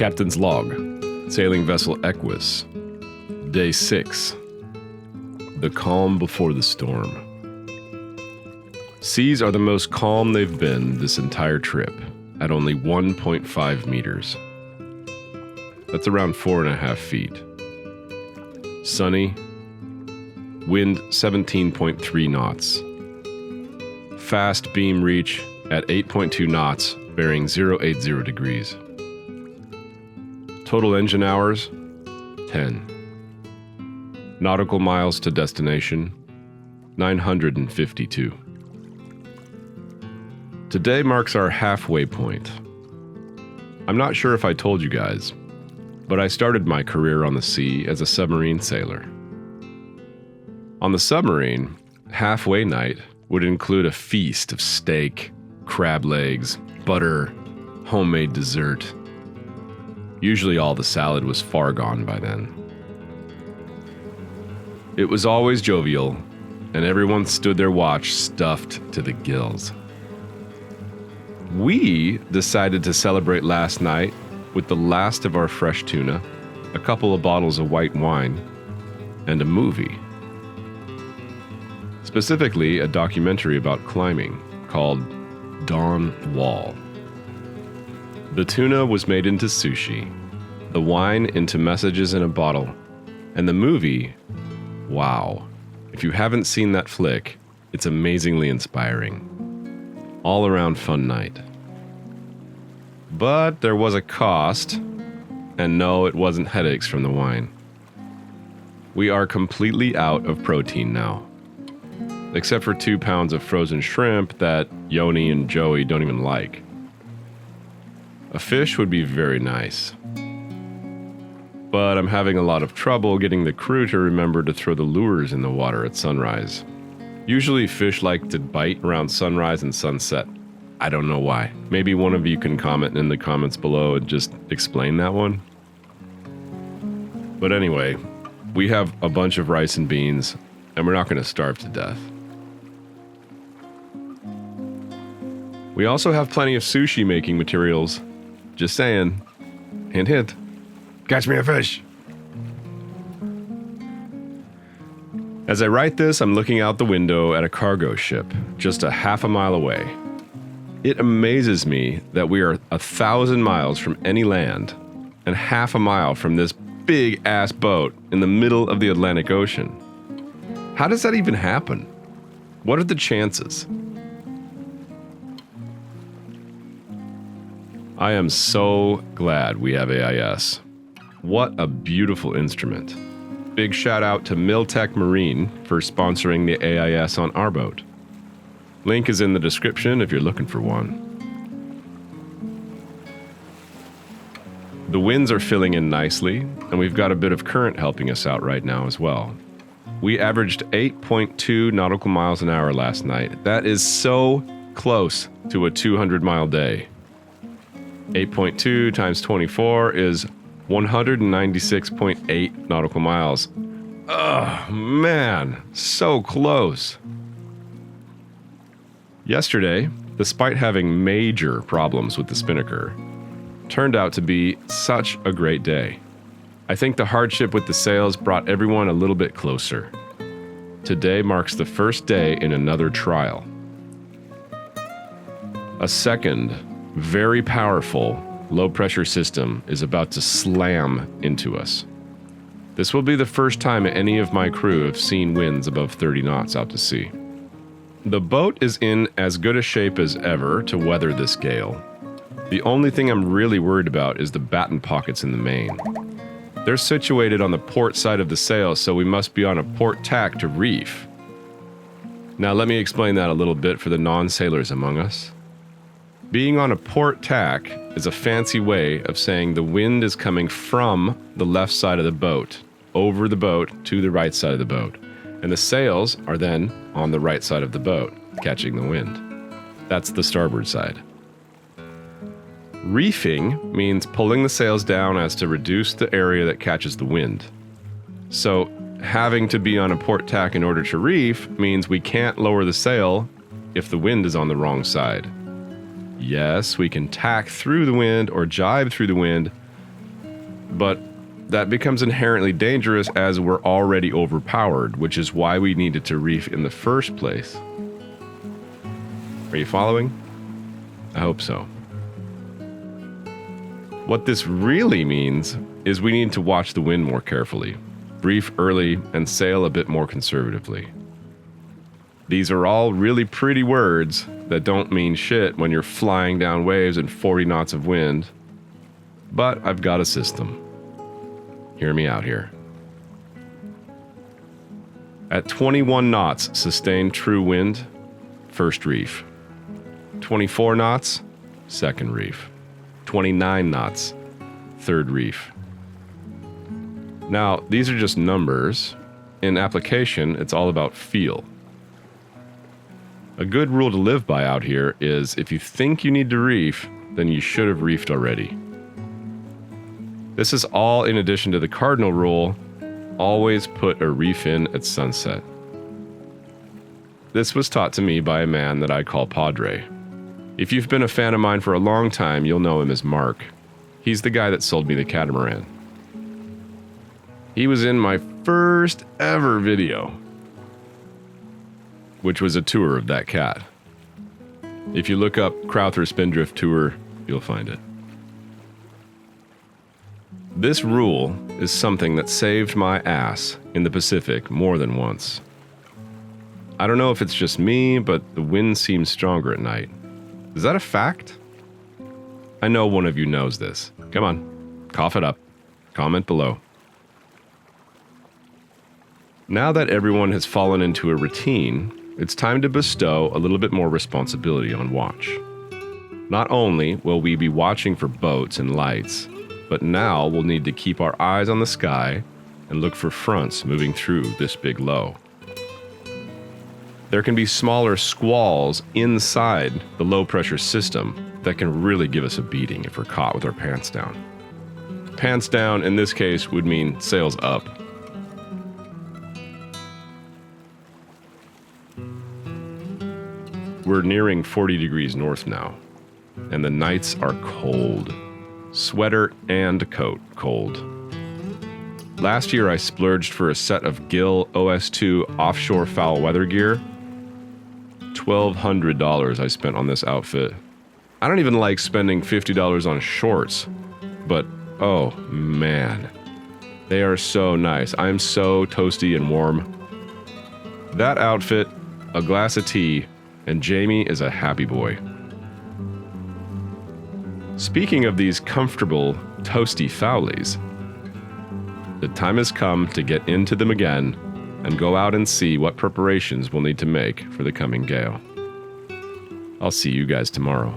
Captain's log. Sailing vessel Aequus. Day 6. The calm before the storm. Seas are the most calm they've been this entire trip, at only 1.5 meters. That's around 4.5 feet. Sunny. Wind 17.3 knots. Fast beam reach at 8.2 knots, bearing 080 degrees. Total engine hours, 10. Nautical miles to destination, 952. Today marks our halfway point. I'm not sure if I told you guys, but I started my career on the sea as a submarine sailor. On the submarine, halfway night would include a feast of steak, crab legs, butter, homemade dessert. Usually all the salad was far gone by then. It was always jovial, and everyone stood their watch stuffed to the gills. We decided to celebrate last night with the last of our fresh tuna, a couple of bottles of white wine, and a movie. Specifically, a documentary about climbing called Dawn Wall. The tuna was made into sushi, the wine into messages in a bottle, and the movie, wow. If you haven't seen that flick, it's amazingly inspiring. All around fun night. But there was a cost, and no, it wasn't headaches from the wine. We are completely out of protein now. Except for 2 pounds of frozen shrimp that Yoni and Joey don't even like. A fish would be very nice. But I'm having a lot of trouble getting the crew to remember to throw the lures in the water at sunrise. Usually fish like to bite around sunrise and sunset. I don't know why. Maybe one of you can comment in the comments below and just explain that one. But anyway, we have a bunch of rice and beans, and we're not going to starve to death. We also have plenty of sushi making materials. Just saying. Hint, hint. Catch me a fish. As I write this, I'm looking out the window at a cargo ship, just a half a mile away. It amazes me that we are 1,000 miles from any land and half a mile from this big-ass boat in the middle of the Atlantic Ocean. How does that even happen? What are the chances? I am so glad we have AIS. What a beautiful instrument. Big shout out to Miltech Marine for sponsoring the AIS on our boat. Link is in the description if you're looking for one. The winds are filling in nicely, and we've got a bit of current helping us out right now as well. We averaged 8.2 nautical miles an hour last night. That is so close to a 200-mile day. 8.2 times 24 is 196.8 nautical miles. Oh, man, so close. Yesterday, despite having major problems with the spinnaker, turned out to be such a great day. I think the hardship with the sails brought everyone a little bit closer. Today marks the first day in another trial. A second, very powerful, low-pressure system is about to slam into us. This will be the first time any of my crew have seen winds above 30 knots out to sea. The boat is in as good a shape as ever to weather this gale. The only thing I'm really worried about is the batten pockets in the main. They're situated on the port side of the sail, so we must be on a port tack to reef. Now let me explain that a little bit for the non-sailors among us. Being on a port tack is a fancy way of saying the wind is coming from the left side of the boat, over the boat to the right side of the boat, and the sails are then on the right side of the boat, catching the wind. That's the starboard side. Reefing means pulling the sails down as to reduce the area that catches the wind. So having to be on a port tack in order to reef means we can't lower the sail if the wind is on the wrong side. Yes, we can tack through the wind or jibe through the wind, but that becomes inherently dangerous as we're already overpowered, which is why we needed to reef in the first place. Are you following? I hope so. What this really means is we need to watch the wind more carefully, reef early, and sail a bit more conservatively. These are all really pretty words that don't mean shit when you're flying down waves in 40 knots of wind, but I've got a system. Hear me out here. At 21 knots sustained true wind, first reef. 24 knots, second reef. 29 knots, third reef. Now, these are just numbers. In application, it's all about feel. A good rule to live by out here is if you think you need to reef, then you should have reefed already. This is all in addition to the cardinal rule, always put a reef in at sunset. This was taught to me by a man that I call Padre. If you've been a fan of mine for a long time, you'll know him as Mark. He's the guy that sold me the catamaran. He was in my first ever video, which was a tour of that cat. If you look up Crowther Spindrift Tour, you'll find it. This rule is something that saved my ass in the Pacific more than once. I don't know if it's just me, but the wind seems stronger at night. Is that a fact? I know one of you knows this. Come on, cough it up. Comment below. Now that everyone has fallen into a routine, it's time to bestow a little bit more responsibility on watch. Not only will we be watching for boats and lights, but now we'll need to keep our eyes on the sky and look for fronts moving through this big low. There can be smaller squalls inside the low pressure system that can really give us a beating if we're caught with our pants down. Pants down in this case would mean sails up. We're nearing 40 degrees north now, and the nights are cold. Sweater and coat cold. Last year I splurged for a set of Gill OS2 offshore foul weather gear. $1,200 I spent on this outfit. I don't even like spending $50 on shorts, but oh man, they are so nice. I'm so toasty and warm. That outfit, a glass of tea, and Jamie is a happy boy. Speaking of these comfortable, toasty foulies, the time has come to get into them again and go out and see what preparations we'll need to make for the coming gale. I'll see you guys tomorrow.